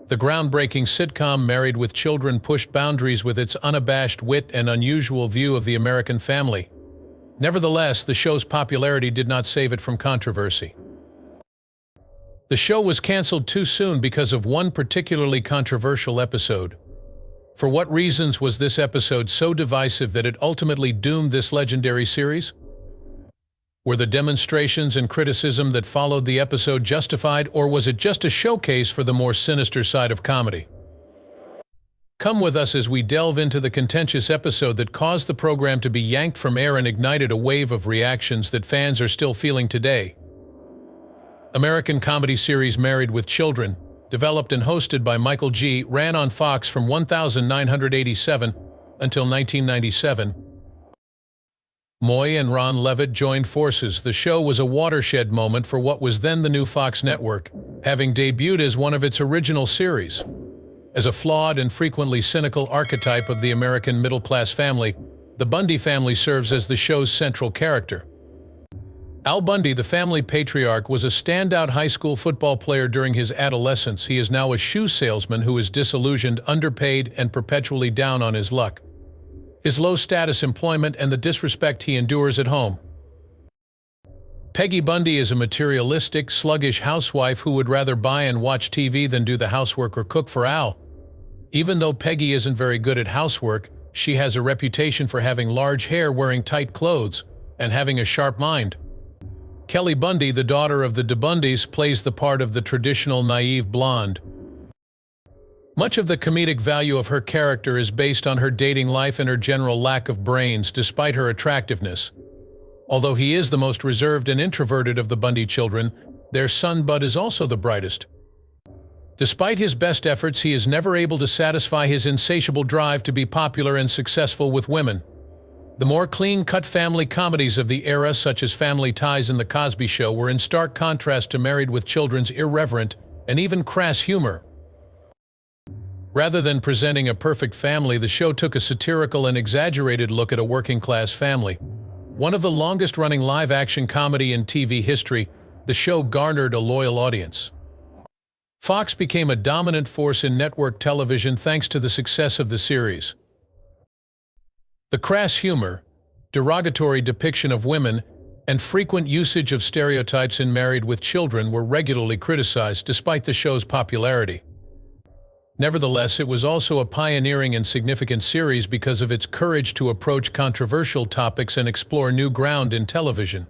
The groundbreaking sitcom Married with Children pushed boundaries with its unabashed wit and unusual view of the American family. Nevertheless, the show's popularity did not save it from controversy. The show was canceled too soon because of one particularly controversial episode. For what reasons was this episode so divisive that it ultimately doomed this legendary series? Were the demonstrations and criticism that followed the episode justified, or was it just a showcase for the more sinister side of comedy? Come with us as we delve into the contentious episode that caused the program to be yanked from air and ignited a wave of reactions that fans are still feeling today. American comedy series Married with Children, developed and hosted by Michael G., ran on Fox from 1987 until 1997. Moy and Ron Levitt joined forces. The show was a watershed moment for what was then the new Fox network, having debuted as one of its original series. As a flawed and frequently cynical archetype of the American middle-class family, the Bundy family serves as the show's central character. Al Bundy, the family patriarch, was a standout high school football player during his adolescence. He is now a shoe salesman who is disillusioned, underpaid, and perpetually down on his luck. His low-status employment and the disrespect he endures at home. Peggy Bundy is a materialistic, sluggish housewife who would rather buy and watch TV than do the housework or cook for Al. Even though Peggy isn't very good at housework, she has a reputation for having large hair, wearing tight clothes, and having a sharp mind. Kelly Bundy, the daughter of the DeBundys, plays the part of the traditional naive blonde. Much of the comedic value of her character is based on her dating life and her general lack of brains, despite her attractiveness. Although he is the most reserved and introverted of the Bundy children, their son Bud is also the brightest. Despite his best efforts, he is never able to satisfy his insatiable drive to be popular and successful with women. The more clean-cut family comedies of the era, such as Family Ties and The Cosby Show, were in stark contrast to Married with Children's irreverent and even crass humor. Rather than presenting a perfect family, the show took a satirical and exaggerated look at a working-class family. One of the longest-running live-action comedy in TV history, the show garnered a loyal audience. Fox became a dominant force in network television thanks to the success of the series. The crass humor, derogatory depiction of women, and frequent usage of stereotypes in Married with Children were regularly criticized despite the show's popularity. Nevertheless, it was also a pioneering and significant series because of its courage to approach controversial topics and explore new ground in television.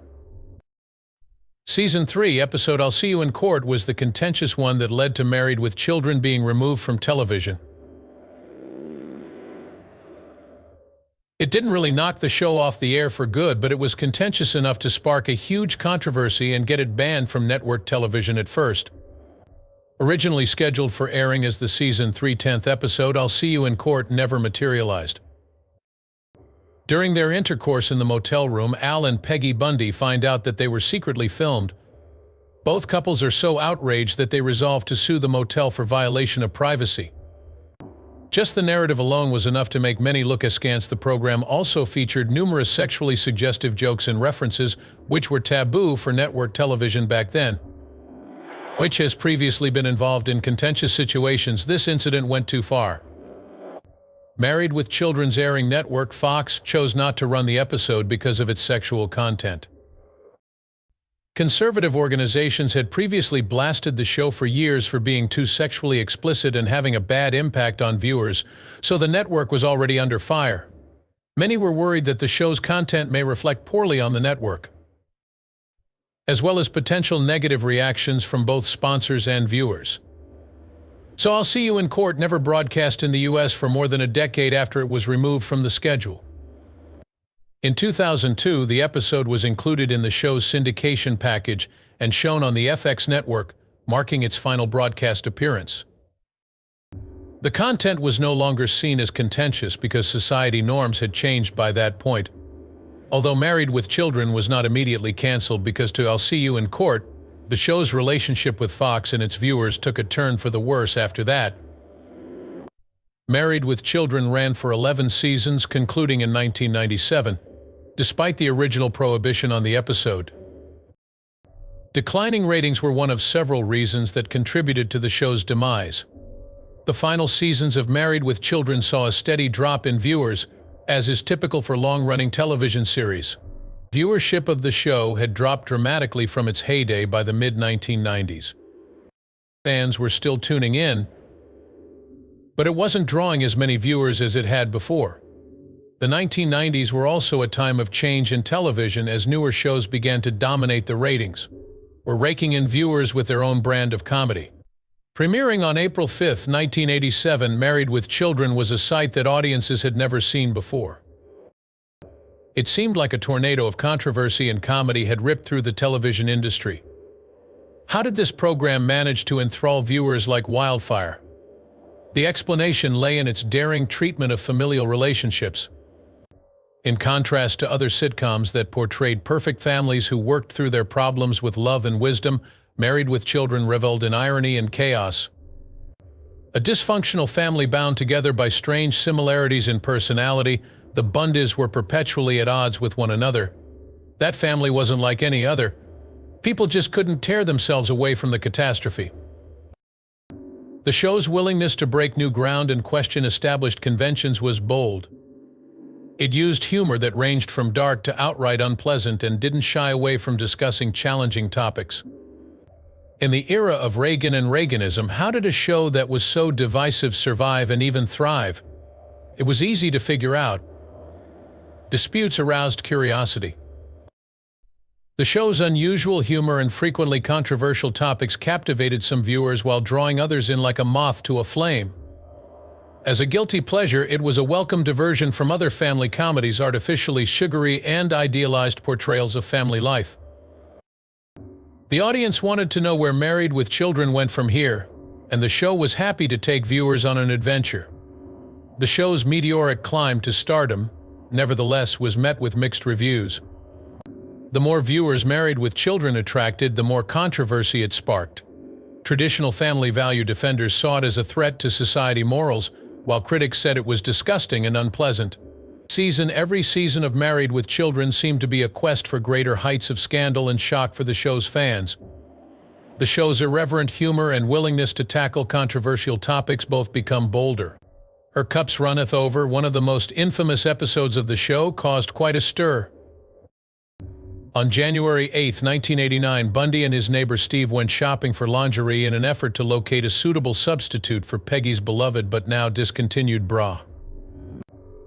Season 3, episode I'll See You in Court was the contentious one that led to Married with Children being removed from television. It didn't really knock the show off the air for good, but it was contentious enough to spark a huge controversy and get it banned from network television at first. Originally scheduled for airing as the Season 3 10th episode, I'll See You in Court never materialized. During their intercourse in the motel room, Al and Peggy Bundy find out that they were secretly filmed. Both couples are so outraged that they resolve to sue the motel for violation of privacy. Just the narrative alone was enough to make many look askance. The program also featured numerous sexually suggestive jokes and references, which were taboo for network television back then. Which has previously been involved in contentious situations, this incident went too far. Married with Children's airing network, Fox, chose not to run the episode because of its sexual content. Conservative organizations had previously blasted the show for years for being too sexually explicit and having a bad impact on viewers, so the network was already under fire. Many were worried that the show's content may reflect poorly on the network, as well as potential negative reactions from both sponsors and viewers. So I'll See You in Court never broadcast in the US for more than a decade after it was removed from the schedule. In 2002, the episode was included in the show's syndication package and shown on the FX network, marking its final broadcast appearance. The content was no longer seen as contentious because society norms had changed by that point. Although Married with Children was not immediately canceled because to I'll See You in Court, the show's relationship with Fox and its viewers took a turn for the worse after that. Married with Children ran for 11 seasons, concluding in 1997, despite the original prohibition on the episode. Declining ratings were one of several reasons that contributed to the show's demise. The final seasons of Married with Children saw a steady drop in viewers, as is typical for long-running television series. Viewership of the show had dropped dramatically from its heyday by the mid-1990s. Fans were still tuning in, but it wasn't drawing as many viewers as it had before. The 1990s were also a time of change in television as newer shows began to dominate the ratings, or raking in viewers with their own brand of comedy. Premiering on April 5, 1987, Married with Children was a sight that audiences had never seen before. It seemed like a tornado of controversy and comedy had ripped through the television industry. How did this program manage to enthrall viewers like wildfire? The explanation lay in its daring treatment of familial relationships. In contrast to other sitcoms that portrayed perfect families who worked through their problems with love and wisdom, Married with Children reveled in irony and chaos. A dysfunctional family bound together by strange similarities in personality, the Bundys were perpetually at odds with one another. That family wasn't like any other. People just couldn't tear themselves away from the catastrophe. The show's willingness to break new ground and question established conventions was bold. It used humor that ranged from dark to outright unpleasant and didn't shy away from discussing challenging topics. In the era of Reagan and Reaganism, how did a show that was so divisive survive and even thrive? It was easy to figure out. Disputes aroused curiosity. The show's unusual humor and frequently controversial topics captivated some viewers while drawing others in like a moth to a flame. As a guilty pleasure, it was a welcome diversion from other family comedies' artificially sugary and idealized portrayals of family life. The audience wanted to know where Married with Children went from here, and the show was happy to take viewers on an adventure. The show's meteoric climb to stardom, nevertheless, was met with mixed reviews. The more viewers Married with Children attracted, the more controversy it sparked. Traditional family value defenders saw it as a threat to society morals, while critics said it was disgusting and unpleasant. Every season of Married with Children seemed to be a quest for greater heights of scandal and shock for the show's fans. The show's irreverent humor and willingness to tackle controversial topics both become bolder. Her Cups Runneth Over, one of the most infamous episodes of the show, caused quite a stir. On January 8, 1989, Bundy and his neighbor Steve went shopping for lingerie in an effort to locate a suitable substitute for Peggy's beloved but now discontinued bra.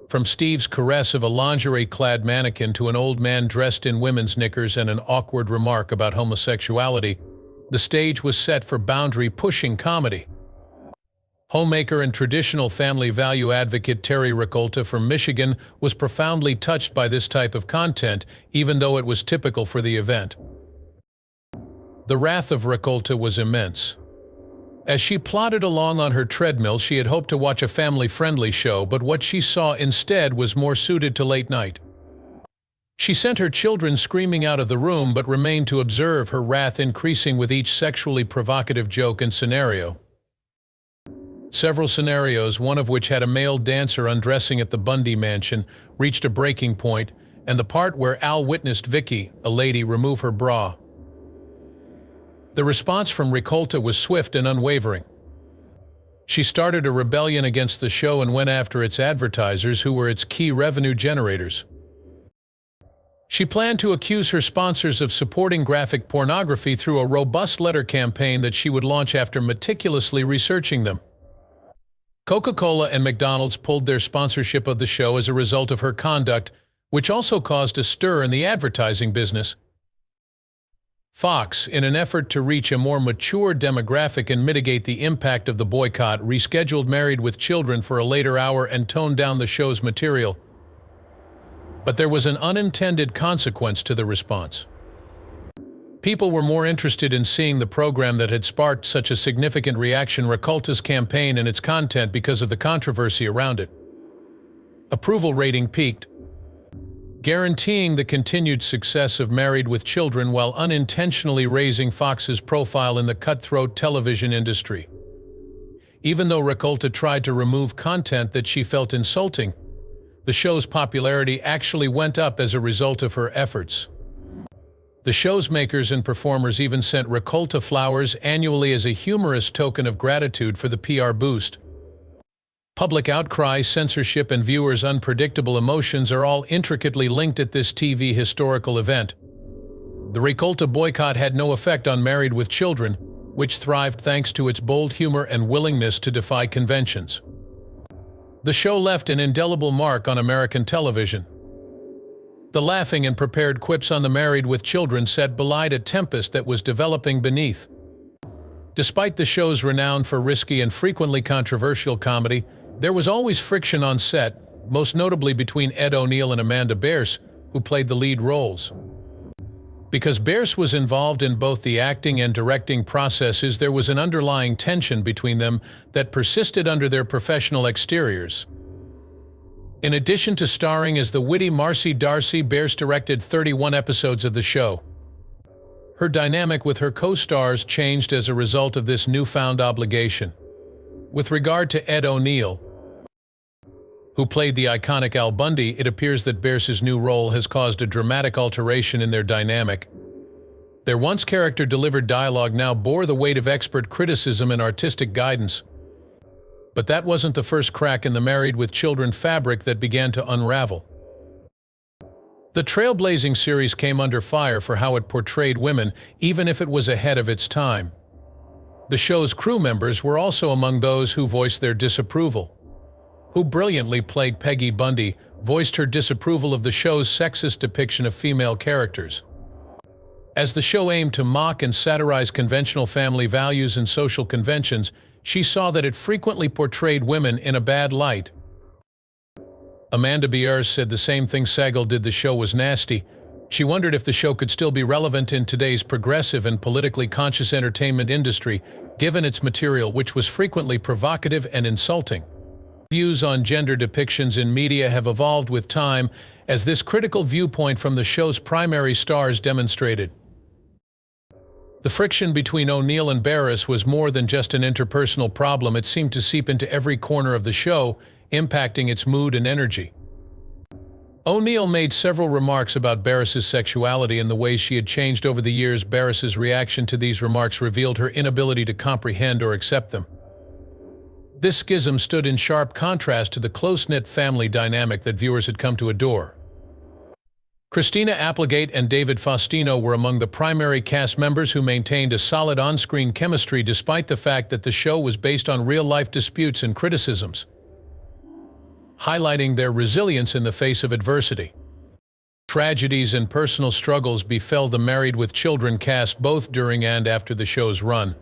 From Steve's caress of a lingerie-clad mannequin to an old man dressed in women's knickers and an awkward remark about homosexuality, the stage was set for boundary-pushing comedy. Homemaker and traditional family value advocate Terry Rakolta from Michigan was profoundly touched by this type of content, even though it was typical for the event. The wrath of Rakolta was immense. As she plodded along on her treadmill, she had hoped to watch a family-friendly show, but what she saw instead was more suited to late night. She sent her children screaming out of the room, but remained to observe, her wrath increasing with each sexually provocative joke and scenario. Several scenarios, one of which had a male dancer undressing at the Bundy mansion, reached a breaking point, and the part where Al witnessed Vicky, a lady, remove her bra. The response from Rakolta was swift and unwavering. She started a rebellion against the show and went after its advertisers, who were its key revenue generators. She planned to accuse her sponsors of supporting graphic pornography through a robust letter campaign that she would launch after meticulously researching them. Coca-Cola and McDonald's pulled their sponsorship of the show as a result of her conduct, which also caused a stir in the advertising business. Fox, in an effort to reach a more mature demographic and mitigate the impact of the boycott, rescheduled Married with Children for a later hour and toned down the show's material. But there was an unintended consequence to the response. People were more interested in seeing the program that had sparked such a significant reaction, Rakolta's campaign, and its content because of the controversy around it. Approval rating peaked, guaranteeing the continued success of Married with Children while unintentionally raising Fox's profile in the cutthroat television industry. Even though Rakolta tried to remove content that she felt insulting, the show's popularity actually went up as a result of her efforts. The show's makers and performers even sent Rakolta flowers annually as a humorous token of gratitude for the PR boost. Public outcry, censorship, and viewers' unpredictable emotions are all intricately linked at this TV historical event. The Rakolta boycott had no effect on Married with Children, which thrived thanks to its bold humor and willingness to defy conventions. The show left an indelible mark on American television. The laughing and prepared quips on the Married with Children set belied a tempest that was developing beneath. Despite the show's renown for risky and frequently controversial comedy, there was always friction on set, most notably between Ed O'Neill and Amanda Bearse, who played the lead roles. Because Bearse was involved in both the acting and directing processes, there was an underlying tension between them that persisted under their professional exteriors. In addition to starring as the witty Marcy D'Arcy, Bearse directed 31 episodes of the show. Her dynamic with her co-stars changed as a result of this newfound obligation. With regard to Ed O'Neill, who played the iconic Al Bundy, it appears that Bearse's new role has caused a dramatic alteration in their dynamic. Their once character-delivered dialogue now bore the weight of expert criticism and artistic guidance. But that wasn't the first crack in the Married with Children fabric that began to unravel. The trailblazing series came under fire for how it portrayed women, even if it was ahead of its time. The show's crew members were also among those who voiced their disapproval. Who brilliantly played Peggy Bundy, voiced her disapproval of the show's sexist depiction of female characters. As the show aimed to mock and satirize conventional family values and social conventions, she saw that it frequently portrayed women in a bad light. Amanda Bearse said the same thing Segal did: the show was nasty. She wondered if the show could still be relevant in today's progressive and politically conscious entertainment industry, given its material, which was frequently provocative and insulting. Views on gender depictions in media have evolved with time, as this critical viewpoint from the show's primary stars demonstrated. The friction between O'Neill and Bearse was more than just an interpersonal problem. It seemed to seep into every corner of the show, impacting its mood and energy. O'Neill made several remarks about Bearse's sexuality and the ways she had changed over the years. Bearse's reaction to these remarks revealed her inability to comprehend or accept them. This schism stood in sharp contrast to the close-knit family dynamic that viewers had come to adore. Christina Applegate and David Faustino were among the primary cast members who maintained a solid on-screen chemistry despite the fact that the show was based on real-life disputes and criticisms, highlighting their resilience in the face of adversity. Tragedies and personal struggles befell the Married with Children cast both during and after the show's run.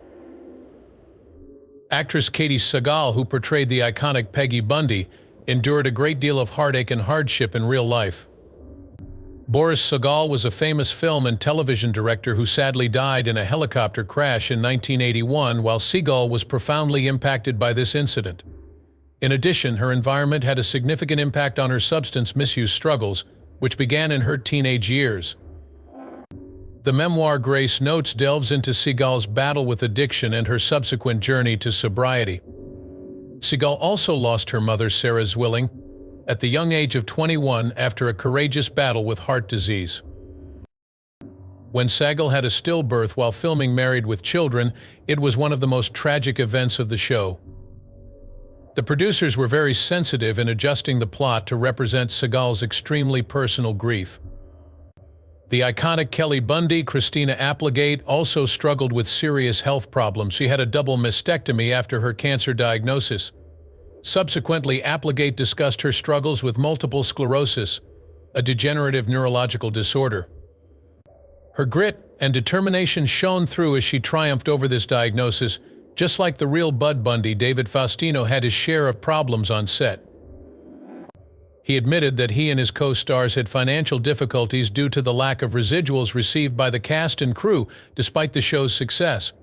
Actress Katey Sagal, who portrayed the iconic Peggy Bundy, endured a great deal of heartache and hardship in real life. Boris Sagal was a famous film and television director who sadly died in a helicopter crash in 1981, while Segal was profoundly impacted by this incident. In addition, her environment had a significant impact on her substance misuse struggles, which began in her teenage years. The memoir Grace Notes delves into Segal's battle with addiction and her subsequent journey to sobriety. Segal also lost her mother, Sarah Zwilling, at the young age of 21 after a courageous battle with heart disease. When Segal had a stillbirth while filming Married with Children, it was one of the most tragic events of the show. The producers were very sensitive in adjusting the plot to represent Segal's extremely personal grief. The iconic Kelly Bundy, Christina Applegate, also struggled with serious health problems. She had a double mastectomy after her cancer diagnosis. Subsequently, Applegate discussed her struggles with multiple sclerosis, a degenerative neurological disorder. Her grit and determination shone through as she triumphed over this diagnosis. Just like the real Bud Bundy, David Faustino had his share of problems on set. He admitted that he and his co-stars had financial difficulties due to the lack of residuals received by the cast and crew, despite the show's success.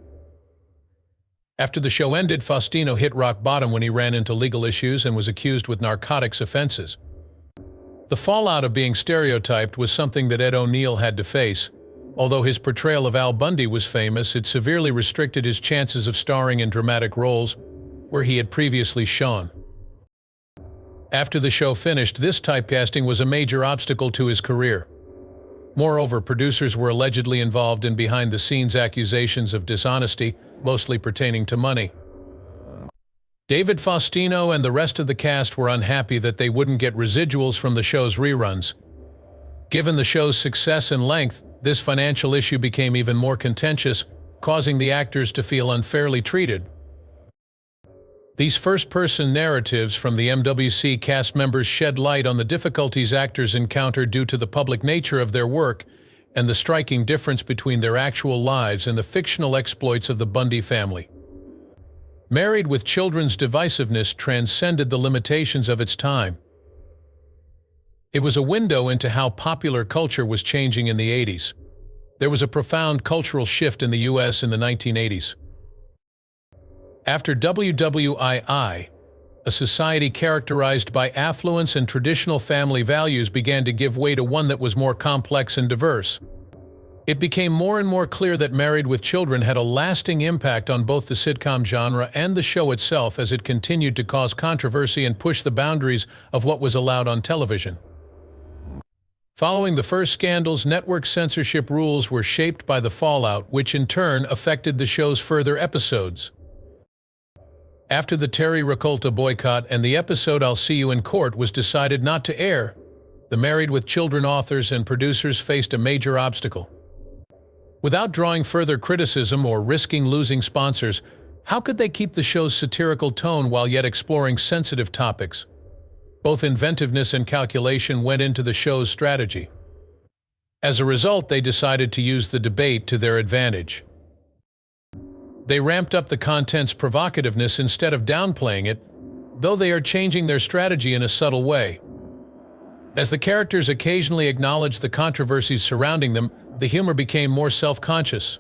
After the show ended, Faustino hit rock bottom when he ran into legal issues and was accused with narcotics offenses. The fallout of being stereotyped was something that Ed O'Neill had to face. Although his portrayal of Al Bundy was famous, it severely restricted his chances of starring in dramatic roles where he had previously shone. After the show finished, this typecasting was a major obstacle to his career. Moreover, producers were allegedly involved in behind-the-scenes accusations of dishonesty, mostly pertaining to money. David Faustino and the rest of the cast were unhappy that they wouldn't get residuals from the show's reruns. Given the show's success and length, this financial issue became even more contentious, causing the actors to feel unfairly treated. These first-person narratives from the MWC cast members shed light on the difficulties actors encounter due to the public nature of their work and the striking difference between their actual lives and the fictional exploits of the Bundy family. Married with Children's divisiveness transcended the limitations of its time. It was a window into how popular culture was changing in the 80s. There was a profound cultural shift in the US in the 1980s. After WWII, a society characterized by affluence and traditional family values began to give way to one that was more complex and diverse. It became more and more clear that Married with Children had a lasting impact on both the sitcom genre and the show itself as it continued to cause controversy and push the boundaries of what was allowed on television. Following the first scandals, network censorship rules were shaped by the fallout, which in turn affected the show's further episodes. After the Terry Rakolta boycott and the episode I'll See You in Court was decided not to air, the Married with Children authors and producers faced a major obstacle. Without drawing further criticism or risking losing sponsors, how could they keep the show's satirical tone while yet exploring sensitive topics? Both inventiveness and calculation went into the show's strategy. As a result, they decided to use the debate to their advantage. They ramped up the content's provocativeness instead of downplaying it, though they are changing their strategy in a subtle way. As the characters occasionally acknowledged the controversies surrounding them, the humor became more self-conscious.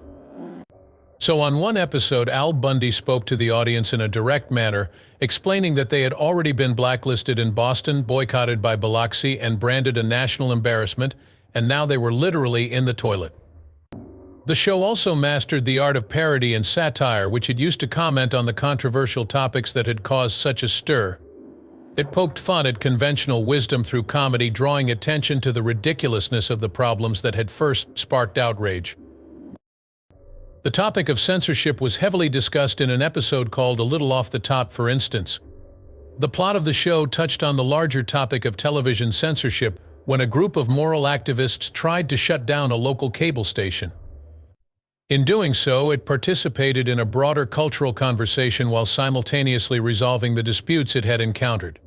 So on one episode, Al Bundy spoke to the audience in a direct manner, explaining that they had already been blacklisted in Boston, boycotted by Biloxi, and branded a national embarrassment, and now they were literally in the toilet. The show also mastered the art of parody and satire, which it used to comment on the controversial topics that had caused such a stir. It poked fun at conventional wisdom through comedy, drawing attention to the ridiculousness of the problems that had first sparked outrage. The topic of censorship was heavily discussed in an episode called A Little Off the Top, for instance. The plot of the show touched on the larger topic of television censorship when a group of moral activists tried to shut down a local cable station. In doing so, it participated in a broader cultural conversation while simultaneously resolving the disputes it had encountered.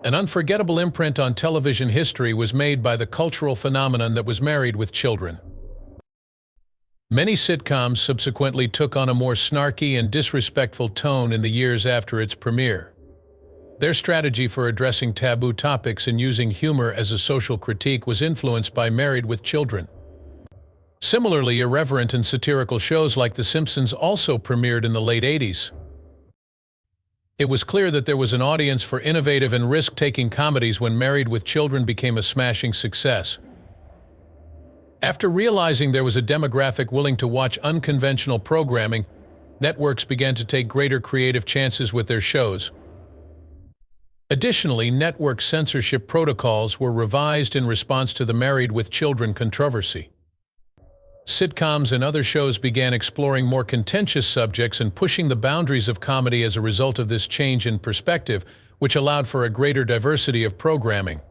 An unforgettable imprint on television history was made by the cultural phenomenon that was Married with Children. Many sitcoms subsequently took on a more snarky and disrespectful tone in the years after its premiere. Their strategy for addressing taboo topics and using humor as a social critique was influenced by Married with Children. Similarly, irreverent and satirical shows like The Simpsons also premiered in the late 80s. It was clear that there was an audience for innovative and risk-taking comedies when Married with Children became a smashing success. After realizing there was a demographic willing to watch unconventional programming, networks began to take greater creative chances with their shows. Additionally, network censorship protocols were revised in response to the Married with Children controversy. Sitcoms and other shows began exploring more contentious subjects and pushing the boundaries of comedy as a result of this change in perspective, which allowed for a greater diversity of programming.